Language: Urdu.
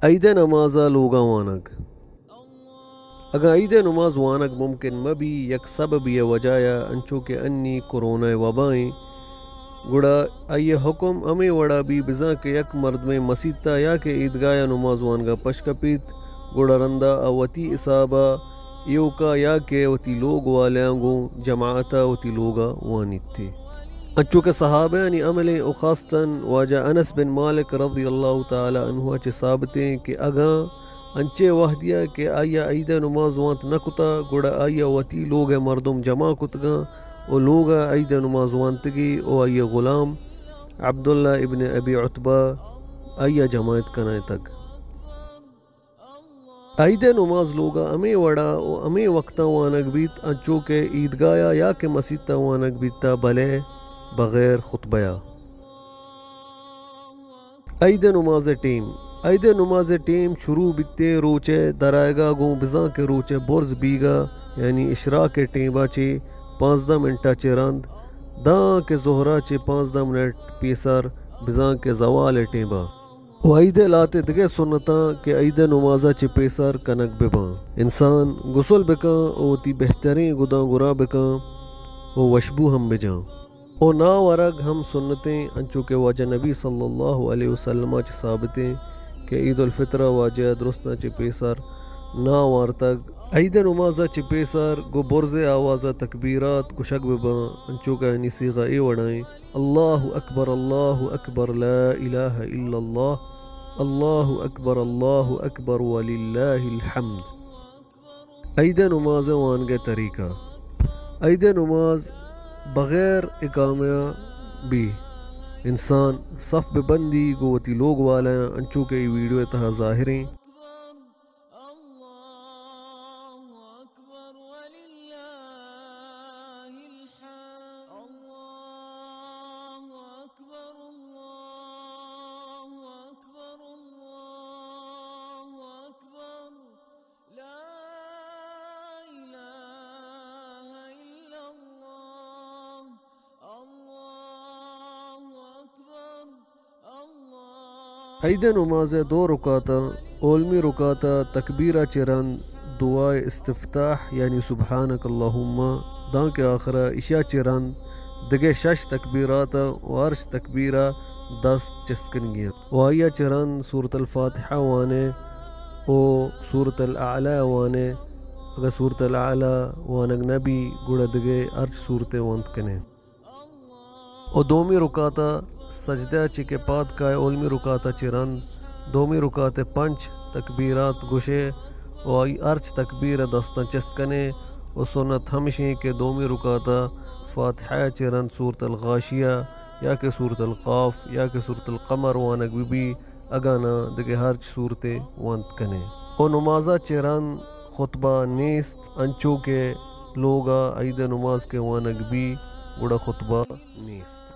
عید نمازا لوگا وانگ اگا عید نماز وانگ ممکن مبی یک سبب یا وجایا انچو کہ انی کرونا وبائیں گڑا آئیے حکم امی وڑا بھی بزاں کہ یک مرد میں مسیطہ یا کہ عیدگاہ نماز وانگا پشکپیت گڑا رندہ اوتی اصابہ یوکا یا کہ وتی لوگ والیاں جماعتا وتی لوگا وانیت تھے اچو کہ صحابہ یعنی عمل او خاصتاً واجہ انس بن مالک رضی اللہ تعالی عنہ چے ثابتیں کہ اگاں انچے وحدیا کہ آیا عید نماز وانت نکتا گڑا آیا وتی لوگ مردم جمع کتگاں او لوگا عید نماز وانتگی او آیا غلام عبداللہ ابن ابی عتبہ آیا جماعت کنائے تک عید نماز لوگا امی وڑا او امی وقتا وانگ بیت انچو کہ عیدگایا یا کہ مسیطہ وانگ بیتا بلے بغیر خطبیا عید نماز ٹیم شروع بیتے روچے درائگا گوں بزاں کے روچے برز بیگا یعنی اشراء کے ٹیمبا چے 15 منٹا چے رند داں کے زہرہ چے 15 منٹ پیسر بزاں کے زوال ٹیمبا و عید لاتے دگے سنتاں کہ عید نمازہ چے پیسر کنک بباں انسان غسل بکاں او تی بہترین گداں گرا بکاں او وشبو ہم بجاں او نا ورگ ہم سنتیں انچو کہ واجہ نبی صلی اللہ علیہ وسلم چ ثابتیں کہ عید الفطر واجہ درستہ چ پیسر نا وارتگ عید نمازہ چ پیسر گو برز آوازہ تکبیرات گشک بباں انچو کہ انی صیغہ ای وڑائیں اللہ اکبر لا الہ الا اللہ اکبر وللہ الحمد عید نماز وانگے طریقہ عید نماز بغیر اقامہ بھی انسان صف بندی گوتی لوگ والا انچو کے ویڈیو تہا ظاہریں عید نماز 2 رکعتا اولمی رکعتا تکبیرہ چرند دعائے استفتاح یعنی سبحانک اللہم داں کے آخرہ عشاء چرند دگے 6 تکبیراتا وارش تکبیرہ 10 چسکنگیاں وآیا چرند سورة الفاتحہ وانے او سورة الاعلیٰ وانے اگر سورة الاعلیٰ وانگ نبی گوڑا دگے ارچ سورت وانت کنے او دومی رکعتا سجدہ چکے پاد کائے اولمی رکعتا چرند دومی رکعت 5 تکبیرات گوشے و آئی ارچ تکبیر دستان چسکنے و سنت ہمشیں کہ دومی رکعتا فاتحہ چرند سورة الغاشیہ یا کہ سورة القاف یا کہ سورة القمر وانگ بھی اگانا دگے ہرچ صورت وانت کنے او نمازہ چرند خطبہ نیست انچو کے لوگا عید نماز کے وانگ بھی گڑا خطبہ نیست